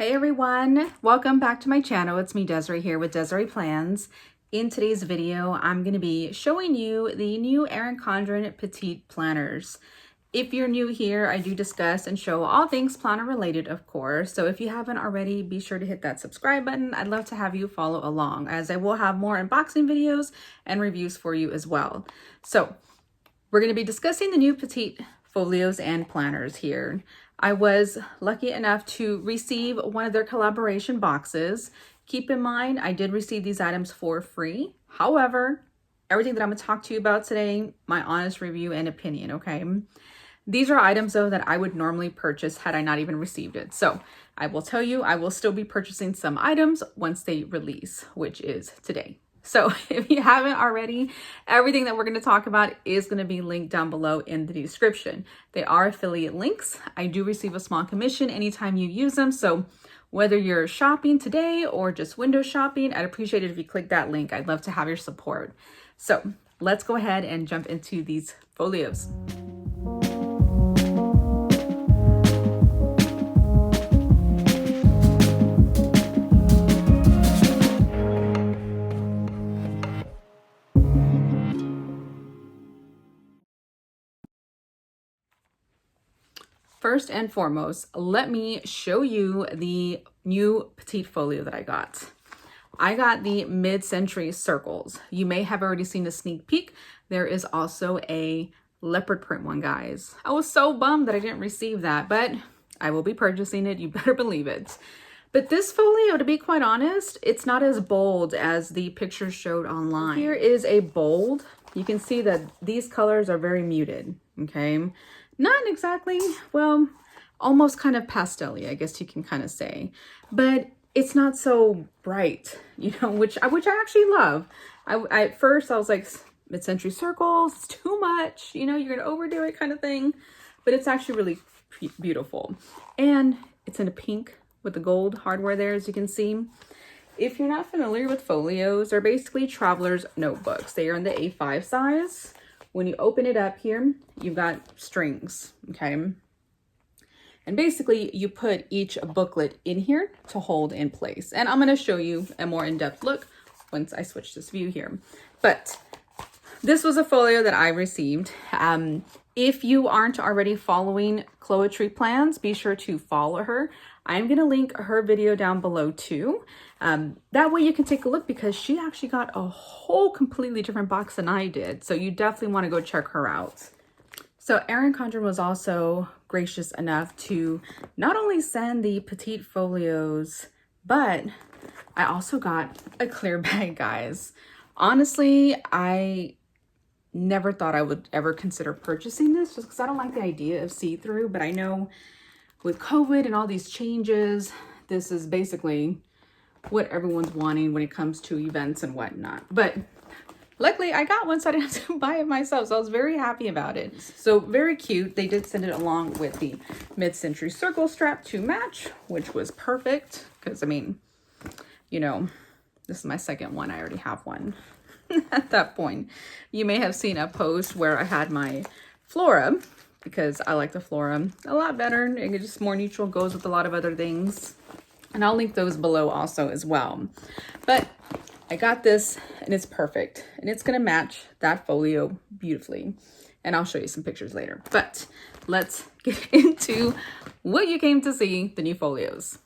Hey everyone, welcome back to my channel. It's me, Desiree, here with Desiree Plans. In today's video, I'm going to be showing you the new Erin Condren Petite planners. If you're new here, I do discuss and show all things planner related, of course. So if you haven't already, be sure to hit that subscribe button. I'd love to have you follow along, as I will have more unboxing videos and reviews for you as well. So we're going to be discussing the new Petite folios and planners here. I was lucky enough to receive one of their collaboration boxes. Keep in mind, I did receive these items for free. However, everything that I'm going to talk to you about today, my honest review and opinion, okay? These are items, though, that I would normally purchase had I not even received it. So I will tell you, I will still be purchasing some items once they release, which is today. So if you haven't already, everything that we're going to talk about is going to be linked down below in the description. They are affiliate links. I do receive a small commission anytime you use them. So whether you're shopping today or just window shopping, I'd appreciate it if you click that link. I'd love to have your support. So let's go ahead and jump into these folios. First and foremost, let me show you the new Petite folio that I got. I got the mid-century circles. You may have already seen a sneak peek. There is also a leopard print one, guys. I was so bummed that I didn't receive that, but I will be purchasing it. You better believe it. But this folio, to be quite honest, it's not as bold as the pictures showed online. Here is a bold. You can see that these colors are very muted, okay? Not exactly, well, almost kind of pastel-y, I guess you can kind of say. But it's not so bright, you know, which I actually love. At first I was like, mid-century circles, it's too much, you know, you're gonna overdo it kind of thing. But it's actually really beautiful. And it's in a pink with the gold hardware there, as you can see. If you're not familiar with folios, they're basically traveler's notebooks. They are in the A5 size. When you open it up here, you've got strings, okay? And basically you put each booklet in here to hold in place. And I'm gonna show you a more in-depth look once I switch this view here. But this was a folio that I received. If you aren't already following Chloe Plans, be sure to follow her. I'm going to link her video down below too. That way you can take a look, because she actually got a whole completely different box than I did. So you definitely want to go check her out. So Erin Condren was also gracious enough to not only send the Petite folios, but I also got a clear bag, guys. Honestly, I never thought I would ever consider purchasing this, just because I don't like the idea of see-through, but I know with COVID and all these changes, this is basically what everyone's wanting when it comes to events and whatnot. But luckily I got one, so I didn't have to buy it myself, so I was very happy about it. So very cute. They did send it along with the mid-century circle strap to match, which was perfect, because I mean, you know, this is my second one. I already have one. At that point, you may have seen a post where I had my flora, because I like the flora a lot better. It's just more neutral, goes with a lot of other things, and I'll link those below also as well. But I got this, and it's perfect, and it's gonna match that folio beautifully, and I'll show you some pictures later. But let's get into what you came to see, the new folios.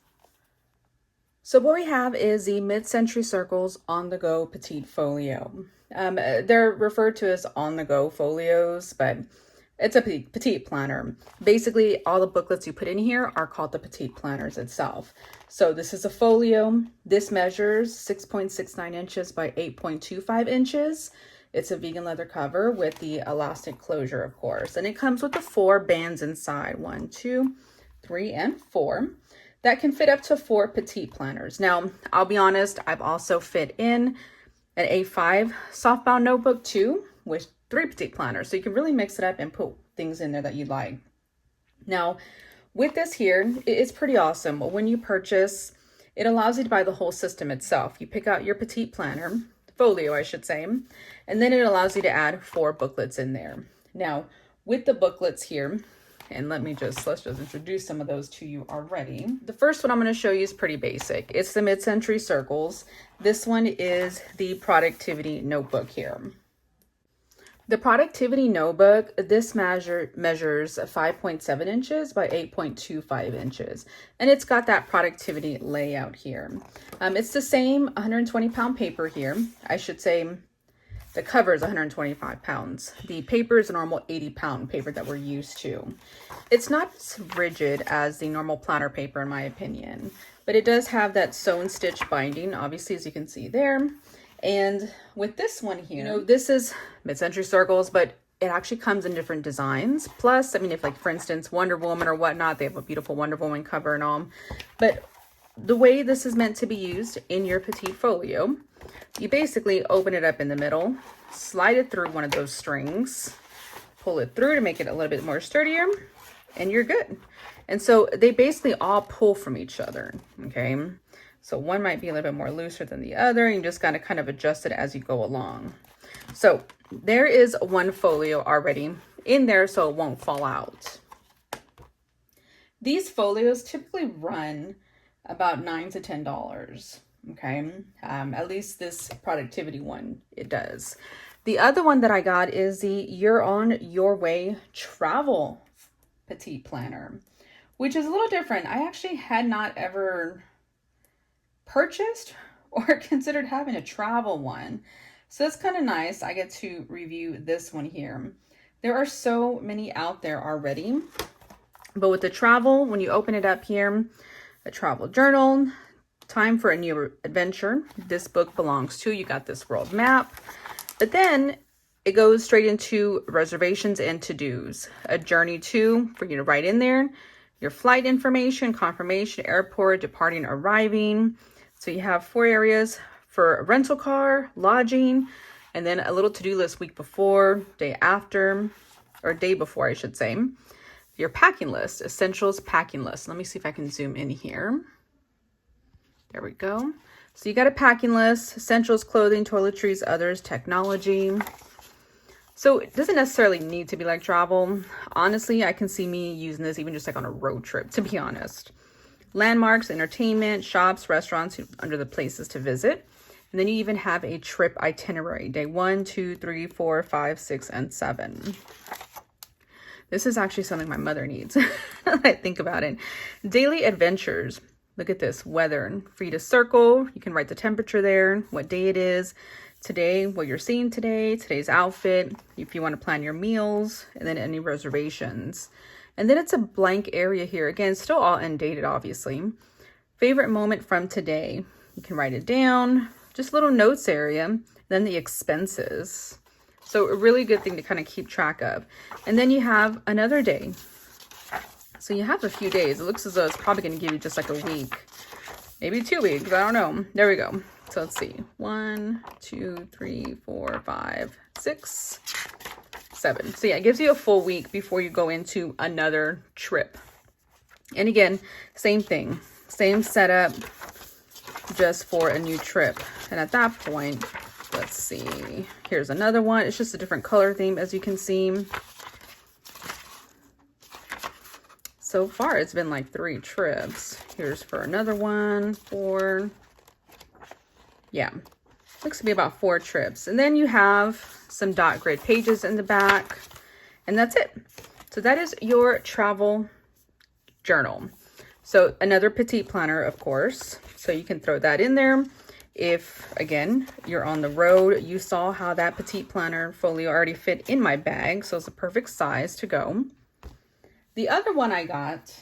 So what we have is the mid-century circles on-the-go Petite folio. They're referred to as on-the-go folios, but it's a petite planner. Basically, all the booklets you put in here are called the Petite planners itself. So this is a folio. This measures 6.69 inches by 8.25 inches. It's a vegan leather cover with the elastic closure, of course. And it comes with the 4 bands inside, 1, 2, 3, and 4. That can fit up to 4 Petite planners. Now, I'll be honest, I've also fit in an A5 softbound notebook too, with 3 Petite planners. So you can really mix it up and put things in there that you like. Now, with this here, it's pretty awesome. When you purchase, it allows you to buy the whole system itself. You pick out your Petite planner, folio, I should say, and then it allows you to add 4 booklets in there. Now, with the booklets here, And let's just introduce some of those to you already. The first one I'm going to show you is pretty basic. It's the mid-century circles. This one is the productivity notebook here. The productivity notebook, this measures 5.7 inches by 8.25 inches. And it's got that productivity layout here. It's the same 120-pound paper here. I should say the cover is 125 pounds. The paper is a normal 80-pound paper that we're used to. It's not as rigid as the normal planner paper in my opinion, but it does have that sewn stitch binding, obviously, as you can see there. And with this one here, you know, this is mid-century circles, but it actually comes in different designs. Plus, I mean, if like, for instance, Wonder Woman or whatnot, they have a beautiful Wonder Woman cover and all. But the way this is meant to be used in your petite folio, you basically open it up in the middle, slide it through one of those strings, pull it through to make it a little bit more sturdier, and you're good. And so they basically all pull from each other, okay? So one might be a little bit more looser than the other. And you just got to kind of adjust it as you go along. So there is one folio already in there, so it won't fall out. These folios typically run about $9 to $10, okay? At least this productivity one, it does. The other one that I got is the You're on Your Way travel petite planner, which is a little different. I actually had not ever purchased or considered having a travel one. So it's kind of nice. I get to review this one here. There are so many out there already, but with the travel, when you open it up here, a travel journal, time for a new adventure. This book belongs to, you got this world map, but then it goes straight into reservations and to-dos, a journey to, for you to write in there, your flight information, confirmation, airport, departing, arriving. So you have 4 areas for a rental car, lodging, and then a little to-do list week before, day after, or day before, I should say. Your packing list, essentials packing list. Let me see if I can zoom in here. There we go. So you got a packing list, essentials, clothing, toiletries, others, technology. So it doesn't necessarily need to be like travel. Honestly, I can see me using this even just like on a road trip, to be honest. Landmarks, entertainment, shops, restaurants, under the places to visit. And then you even have a trip itinerary, day 1, 2, 3, 4, 5, 6, and 7. This is actually something my mother needs. I think about it. Daily adventures. Look at this, weather, free to circle. You can write the temperature there, what day it is, today, what you're seeing today, today's outfit, if you want to plan your meals, and then any reservations. And then it's a blank area here. Again, still all undated, obviously. Favorite moment from today. You can write it down. Just little notes area. Then the expenses. So a really good thing to kind of keep track of. And then you have another day. So you have a few days. It looks as though it's probably going to give you just like a week. Maybe 2 weeks. I don't know. There we go. So let's see. 1, 2, 3, 4, 5, 6, 7. So yeah, it gives you a full week before you go into another trip. And again, same thing, same setup, just for a new trip. And at that point, let's see, here's another one. It's just a different color theme, as you can see. So far, it's been like 3 trips. Here's for another one, 4. Yeah, looks to be about 4 trips. And then you have some dot grid pages in the back, and that's it. So that is your travel journal. So another petite planner, of course. So you can throw that in there. If, again, you're on the road, you saw how that petite planner folio already fit in my bag. So it's a perfect size to go. The other one I got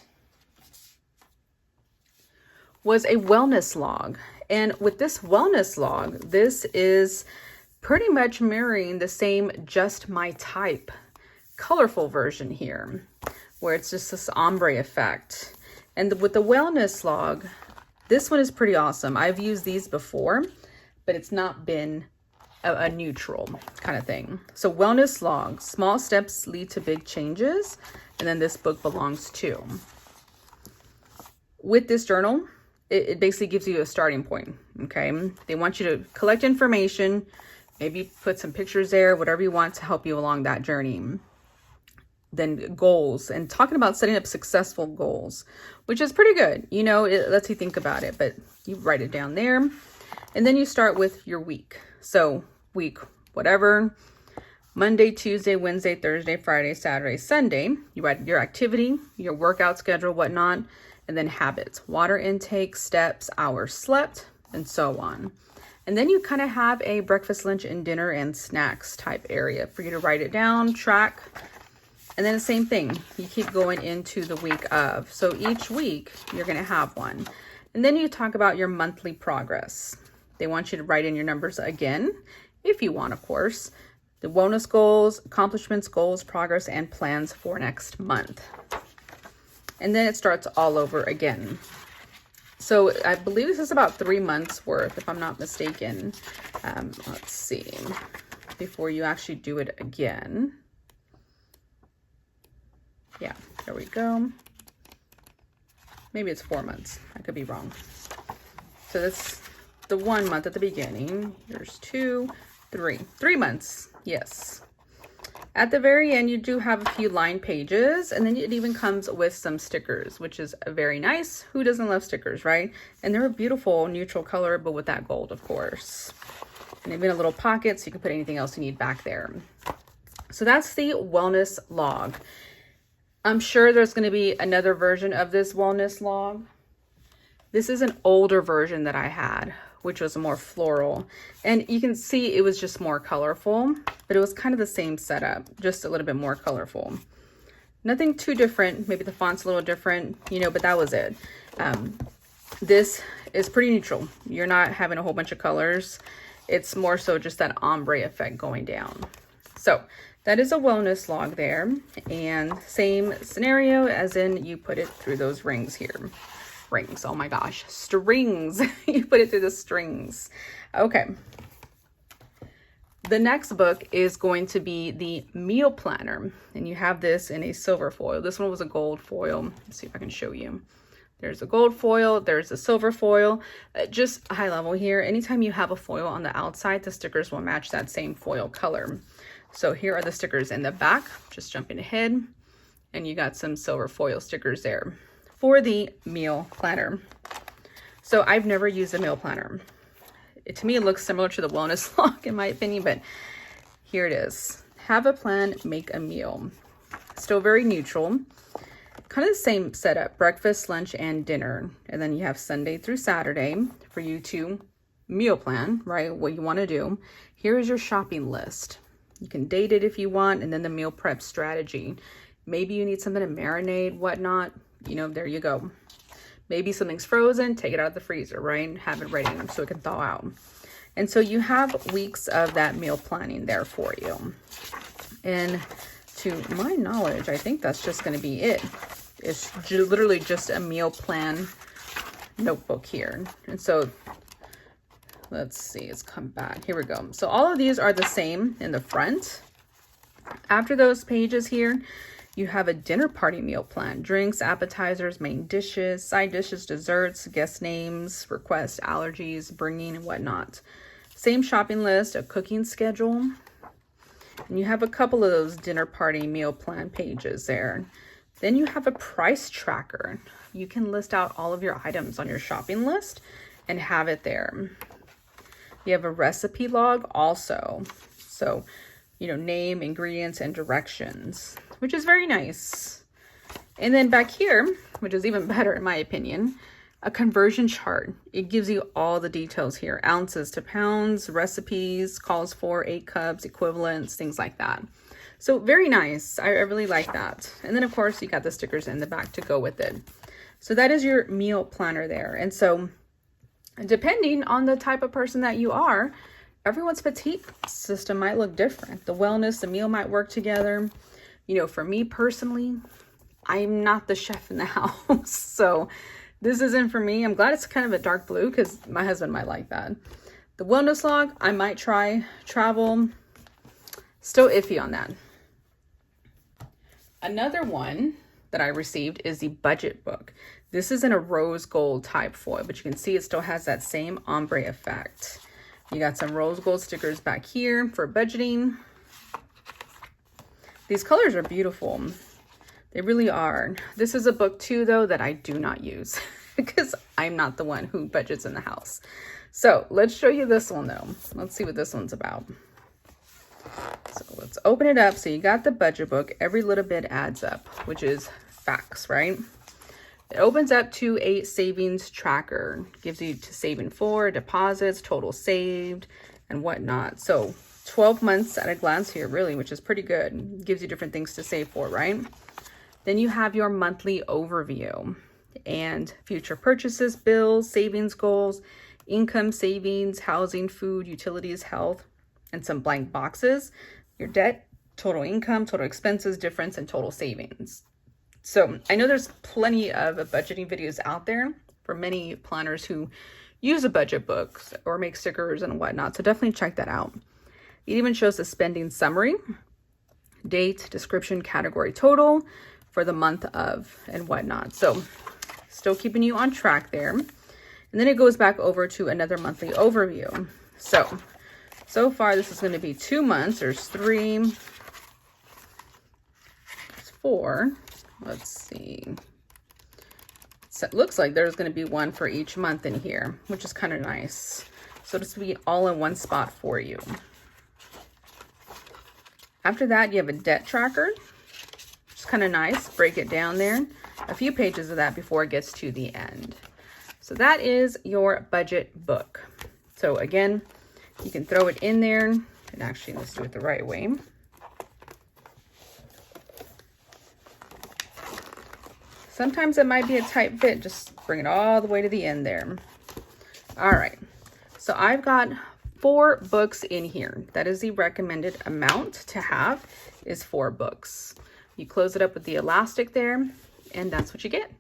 was a wellness log. And with this wellness log, this is pretty much mirroring the same Just My Type colorful version here, where it's just this ombre effect. And with the wellness log, this one is pretty awesome. I've used these before, but it's not been a neutral kind of thing. So wellness log, small steps lead to big changes. And then this book belongs to. With this journal, it basically gives you a starting point, okay? They want you to collect information, maybe put some pictures there, whatever you want to help you along that journey. then goals, and talking about setting up successful goals, which is pretty good. You know, it lets you think about it, but you write it down there. And then you start with your week. So week, whatever, Monday, Tuesday, Wednesday, Thursday, Friday, Saturday, Sunday. You write your activity, your workout schedule, whatnot, and then habits, water intake, steps, hours slept, and so on. And then you kind of have a breakfast, lunch, and dinner and snacks type area for you to write it down, track. And then the same thing, you keep going into the week of. So each week you're going to have one. And then you talk about your monthly progress. They want you to write in your numbers again, if you want, of course. The wellness goals, accomplishments, goals, progress, and plans for next month. And then it starts all over again. So I believe this is about 3 months worth, if I'm not mistaken. Let's see, before you actually do it again. Yeah, there we go. Maybe it's 4 months. I could be wrong. So that's the 1 month at the beginning. There's 2, 3. 3 months. Yes. At the very end, you do have a few line pages, and then it even comes with some stickers, which is very nice. Who doesn't love stickers, right? And they're a beautiful neutral color, but with that gold, of course. And even a little pocket, so you can put anything else you need back there. So that's the wellness log. I'm sure there's going to be another version of this wellness log. This is an older version that I had, which was more floral. And you can see it was just more colorful, but it was kind of the same setup, just a little bit more colorful. Nothing too different. Maybe the font's a little different, you know, but that was it. This is pretty neutral. You're not having a whole bunch of colors. It's more so just that ombre effect going down. So that is a wellness log there. And same scenario as in you put it through those rings here. Rings, oh my gosh, strings. You put it through the strings. Okay. The next book is going to be the meal planner, and you have this in a silver foil. This one was a gold foil. Let's see if I can show you. There's a gold foil, there's a silver foil. Just high level here, anytime you have a foil on the outside, the stickers will match that same foil color. So here are the stickers in the back, just jumping ahead, and you got some silver foil stickers there for the meal planner. So I've never used a meal planner. To me, it looks similar to the wellness log in my opinion, but here it is. Have a plan, make a meal. Still very neutral. Kind of the same setup, breakfast, lunch, and dinner. And then you have Sunday through Saturday for you to meal plan, right? What you want to do. Here is your shopping list. You can date it if you want, and then the meal prep strategy. Maybe you need something to marinate, whatnot. You know, there you go. Maybe something's frozen, take it out of the freezer, right? Have it ready so it can thaw out. And so you have weeks of that meal planning there for you. And to my knowledge, I think that's just going to be it. It's literally just a meal plan notebook here. And so let's see, it's come back. Here we go. So all of these are the same in the front. After those pages here, you have a dinner party meal plan, drinks, appetizers, main dishes, side dishes, desserts, guest names, requests, allergies, bringing, and whatnot. Same shopping list, a cooking schedule. And you have a couple of those dinner party meal plan pages there. Then you have a price tracker. You can list out all of your items on your shopping list and have it there. You have a recipe log also. So, you know, name, ingredients, and directions, which is very nice. And then back here, which is even better in my opinion, a conversion chart. It gives you all the details here, ounces to pounds, recipes, calls for 8 cups, equivalents, things like that. So very nice. I really like that. And then of course you got the stickers in the back to go with it. So that is your meal planner there. And so depending on the type of person that you are, everyone's petite system might look different. The wellness, the meal might work together. You know, for me personally, I'm not the chef in the house. So this isn't for me. I'm glad it's kind of a dark blue because my husband might like that. The wellness log, I might try. Travel, still iffy on that. Another one that I received is the budget book. This is in a rose gold type foil, but you can see it still has that same ombre effect. You got some rose gold stickers back here for budgeting. These colors are beautiful. They really are. This is a book too, though, that I do not use because I'm not the one who budgets in the house. So let's show you this one though. Let's see what this one's about. So let's open it up. So you got the budget book. Every little bit adds up, which is facts, right? It opens up to a savings tracker. Gives you to saving for, deposits, total saved, and whatnot. So 12 months at a glance here, really, which is pretty good. Gives you different things to save for, right? Then you have your monthly overview and future purchases, bills, savings goals, income, savings, housing, food, utilities, health, and some blank boxes. Your debt, total income, total expenses, difference, and total savings. So I know there's plenty of budgeting videos out there for many planners who use a budget book or make stickers and whatnot. So definitely check that out. It even shows the spending summary, date, description, category, total for the month of and whatnot. So still keeping you on track there. And then it goes back over to another monthly overview. So far this is going to be 2 months. There's 3, there's 4. Let's see. So it looks like there's going to be one for each month in here, which is kind of nice. So this will be all in one spot for you. After that, you have a debt tracker, which is kind of nice. Break it down there. A few pages of that before it gets to the end. So that is your budget book. So again, you can throw it in there. And actually, let's do it the right way. Sometimes it might be a tight fit. Just bring it all the way to the end there. All right. So I've got 4 books in here. That is the recommended amount to have is 4 books. You close it up with the elastic there, and that's what you get.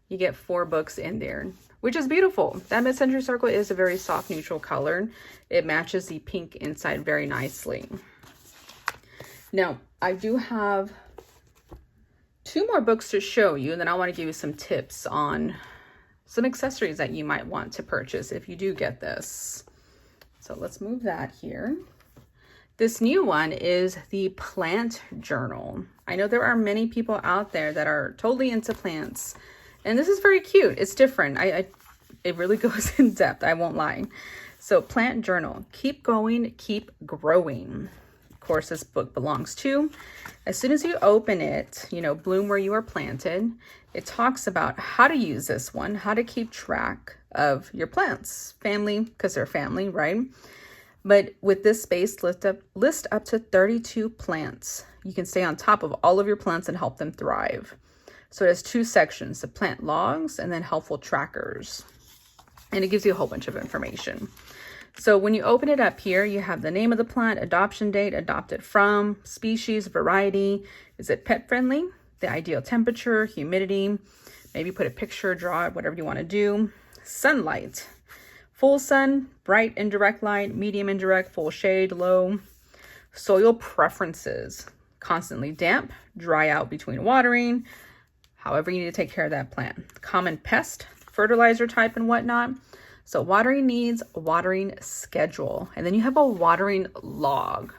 You get 4 books in there, which is beautiful. That mid-century circle is a very soft neutral color. It matches the pink inside very nicely. Now, I do have 2 more books to show you, and then I want to give you some tips on some accessories that you might want to purchase if you do get this. So let's move that here. This new one is the plant journal. I know there are many people out there that are totally into plants, and this is very cute. It's different. It really goes in depth, I won't lie. So plant journal, keep going, keep growing. Of course, this book belongs to. As soon as you open it, you know, bloom where you are planted. It talks about how to use this one, how to keep track of your plants, family, because they're family, right? But with this space, list up to 32 plants. You can stay on top of all of your plants and help them thrive. So it has 2 sections, the plant logs and then helpful trackers. And it gives you a whole bunch of information. So when you open it up here, you have the name of the plant, adoption date, adopted from, species, variety. Is it pet friendly? The ideal temperature, humidity. Maybe put a picture, draw it, whatever you want to do. Sunlight. Full sun, bright indirect light, medium indirect, full shade, low. Soil preferences. Constantly damp, dry out between watering. However you need to take care of that plant. Common pest, fertilizer type and whatnot. So watering needs, watering schedule. And then you have a watering log.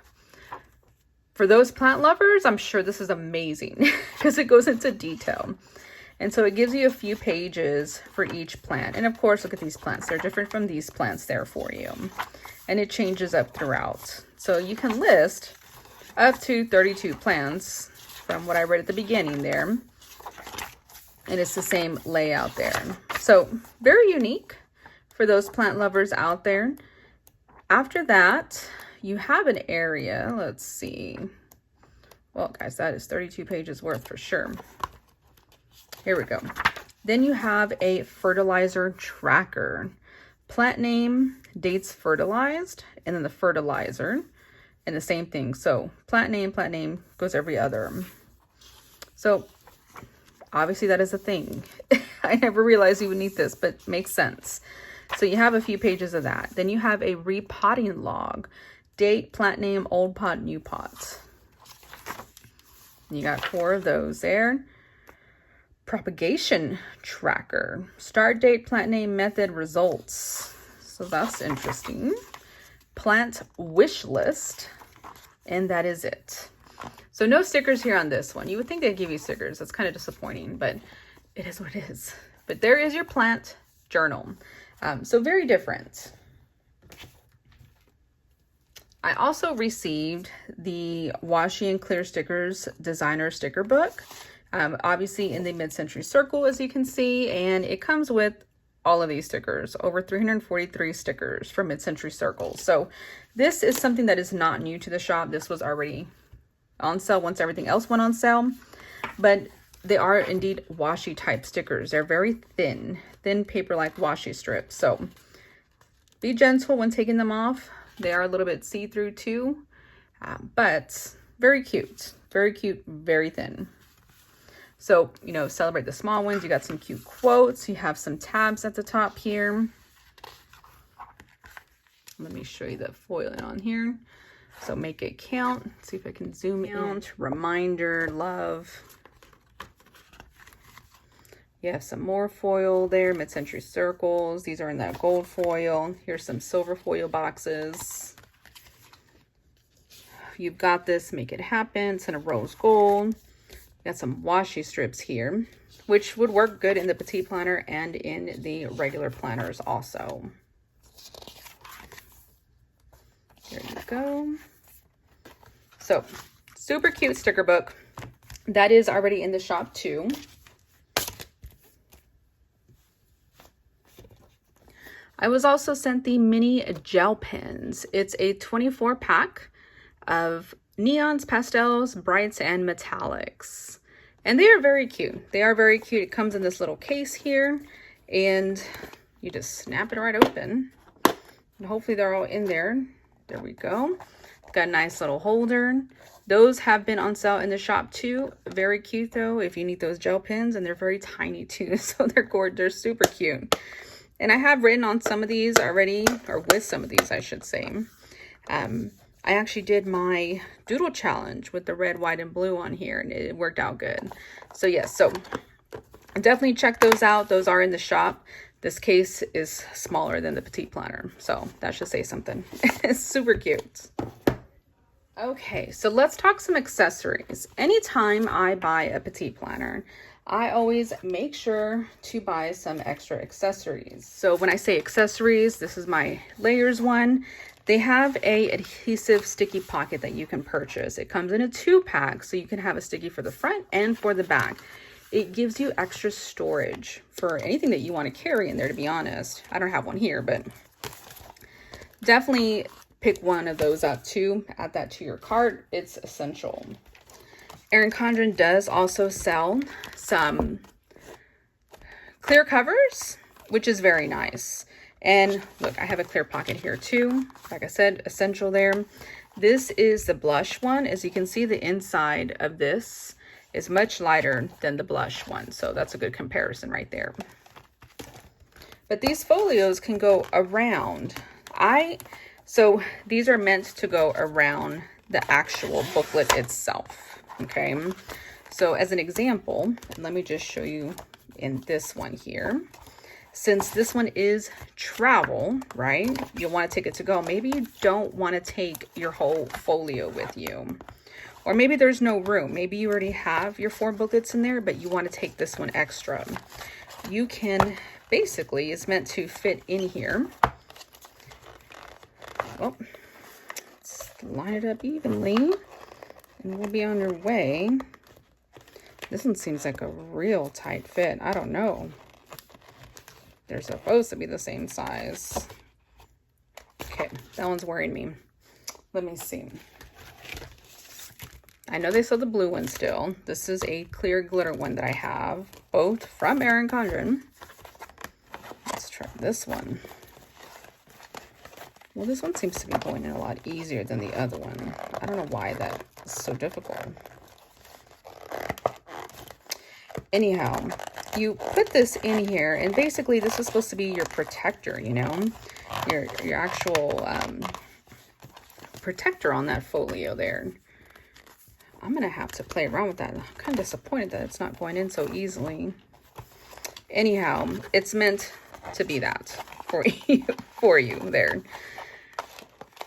For those plant lovers, I'm sure this is amazing because it goes into detail. And so it gives you a few pages for each plant. And of course, look at these plants. They're different from these plants there for you. And it changes up throughout. So you can list up to 32 plants from what I read at the beginning there. And it's the same layout there. So very unique for those plant lovers out there. After that, you have an area. Let's see. Well, guys, that is 32 pages worth for sure. Here we go. Then you have a fertilizer tracker. Plant name, dates fertilized, and then the fertilizer. And the same thing. So plant name goes every other. So obviously that is a thing. I never realized you would need this, but makes sense. So you have a few pages of that. Then you have a repotting log. Date, plant name, old pot, new pot. You got 4 of those there. Propagation tracker. Start date, plant name, method, results. So that's interesting. Plant wish list. And that is it. So no stickers here on this one. You would think they'd give you stickers. That's kind of disappointing, but it is what it is. But there is your plant journal. So very different. I also received the Washi and Clear Stickers designer sticker book. Obviously in the mid-century circle, as you can see, and it comes with all of these stickers, over 343 stickers from mid-century circles. So this is something that is not new to the shop. This was already on sale once everything else went on sale, but they are indeed washi type stickers. They're very thin paper like washi strips. So be gentle when taking them off. They are a little bit see-through too, but very cute, very thin. So, you know, celebrate the small wins. You got some cute quotes. You have some tabs at the top here. Let me show you the foiling on here. So make it count. See if I can zoom in. Reminder, love. You have some more foil there, mid-century circles. These are in that gold foil. Here's some silver foil boxes. You've got this, make it happen. It's in a rose gold. Got some washi strips here, which would work good in the petite planner and in the regular planners also. There you go. So, super cute sticker book. That is already in the shop too. I was also sent the mini gel pens. It's a 24 pack of neons, pastels, brights, and metallics. And they are very cute. They are very cute. It comes in this little case here, and you just snap it right open. And hopefully they're all in there. There we go. It's got a nice little holder. Those have been on sale in the shop too. Very cute though, if you need those gel pens, and they're very tiny too. So they're gorgeous. They're super cute. And I have written on some of these already, or with some of these, I should say. I actually did my doodle challenge with the red, white, and blue on here, and it worked out good. So yes, so definitely check those out. Those are in the shop. This case is smaller than the petite planner, so that should say something. It's super cute. Okay, so let's talk some accessories. Anytime I buy a petite planner, I always make sure to buy some extra accessories. So when I say accessories, this is my layers one. They have a adhesive sticky pocket that you can purchase. It comes in a 2-pack, so you can have a sticky for the front and for the back. It gives you extra storage for anything that you want to carry in there, to be honest. I don't have one here, but definitely pick one of those up too. Add that to your cart. It's essential. Erin Condren does also sell some clear covers, which is very nice. And look, I have a clear pocket here too. Like I said, essential there. This is the blush one. As you can see, the inside of this is much lighter than the blush one. So that's a good comparison right there. But these folios can go around. So these are meant to go around the actual booklet itself. Okay. So as an example, let me just show you in this one here. Since this one is travel, right? You'll want to take it to go. Maybe you don't want to take your whole folio with you. Or maybe there's no room. Maybe you already have your 4 booklets in there, but you want to take this one extra. You can, basically, it's meant to fit in here. Well, let's line it up evenly, and we'll be on your way. This one seems like a real tight fit. I don't know. They're supposed to be the same size. Okay, that one's worrying me. Let me see. I know they sell the blue one still. This is a clear glitter one that I have, both from Erin Condren. Let's try this one. Well, this one seems to be going in a lot easier than the other one. I don't know why that is so difficult. Anyhow, you put this in here, and basically this is supposed to be your protector, you know, your actual protector on that folio there. I'm gonna have to play around with that. I'm kind of disappointed that it's not going in so easily. Anyhow, it's meant to be that for you there.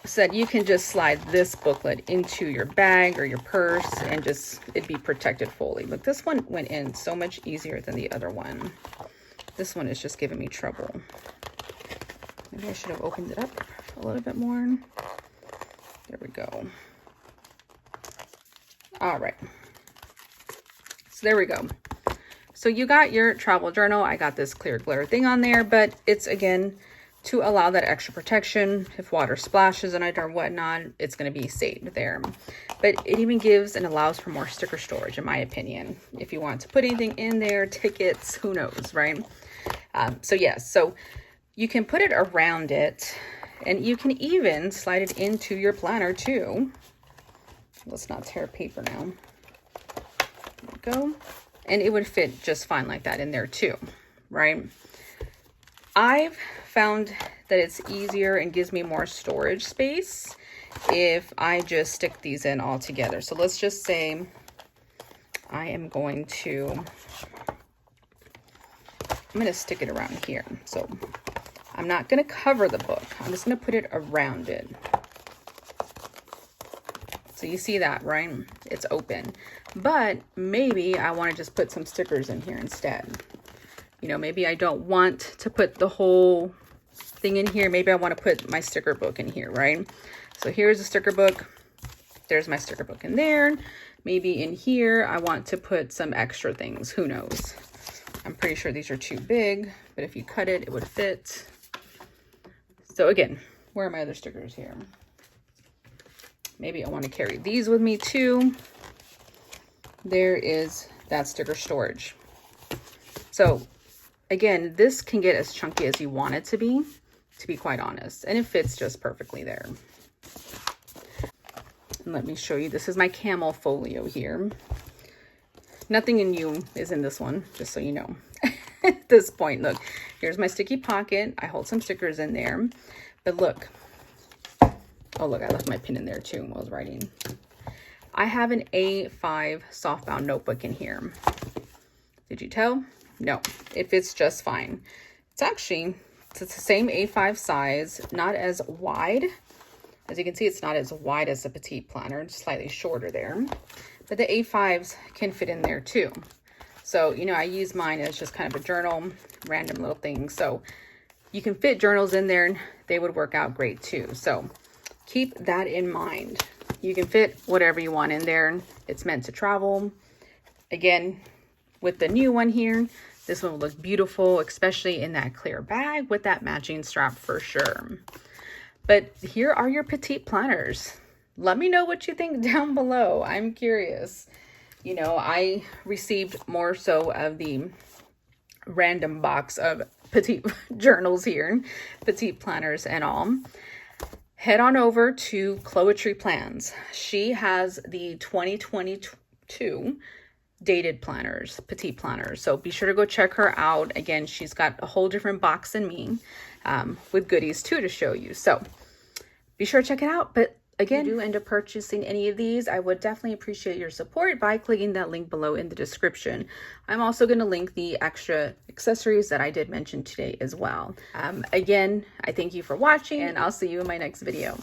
so that you can just slide this booklet into your bag or your purse and just, it'd be protected fully. Look, this one went in so much easier than the other one. This one is just giving me trouble. Maybe I should have opened it up a little bit more. There we go. All right. So there we go. So you got your travel journal. I got this clear glitter thing on there, but it's, again, to allow that extra protection. If water splashes on it or whatnot, it's going to be saved there. But it even gives and allows for more sticker storage, in my opinion. If you want to put anything in there, tickets, who knows, right? So yes, so you can put it around it, and you can even slide it into your planner too. Let's not tear paper now. There we go. And it would fit just fine like that in there too, right? I've found that it's easier and gives me more storage space if I just stick these in all together. So let's just say I am going to, I'm going to stick it around here. So I'm not going to cover the book. I'm just going to put it around it. So you see that, right? It's open. But maybe I want to just put some stickers in here instead. You know, maybe I don't want to put the whole thing in here. Maybe I want to put my sticker book in here, right? So here's a sticker book. There's my sticker book in there. Maybe in here, I want to put some extra things. Who knows? I'm pretty sure these are too big, but if you cut it, it would fit. So again, where are my other stickers here? Maybe I want to carry these with me too. There is that sticker storage. So again, this can get as chunky as you want it to be quite honest, and it fits just perfectly there. And let me show you, this is my camel folio here. Nothing new is in this one, just so you know. At this point, look, here's my sticky pocket. I hold some stickers in there, but look, oh look, I left my pin in there too while I was writing. I have an A5 softbound notebook in here. Did you tell? No, it fits just fine. It's the same A5 size, not as wide. As you can see, it's not as wide as the Petite planner, it's slightly shorter there. But the A5s can fit in there too. So, you know, I use mine as just kind of a journal, random little things. So you can fit journals in there and they would work out great too. So keep that in mind. You can fit whatever you want in there. It's meant to travel. Again, with the new one here, this one will look beautiful, especially in that clear bag with that matching strap for sure. But here are your Petite planners. Let me know what you think down below. I'm curious. You know, I received more so of the random box of Petite journals here, Petite planners and all. Head on over to Chloetry Plans. She has the 2022 dated planners, Petite planners. So be sure to go check her out. Again, she's got a whole different box than me with goodies too to show you. So be sure to check it out. But again, if you do end up purchasing any of these, I would definitely appreciate your support by clicking that link below in the description. I'm also going to link the extra accessories that I did mention today as well. Again, I thank you for watching, and I'll see you in my next video.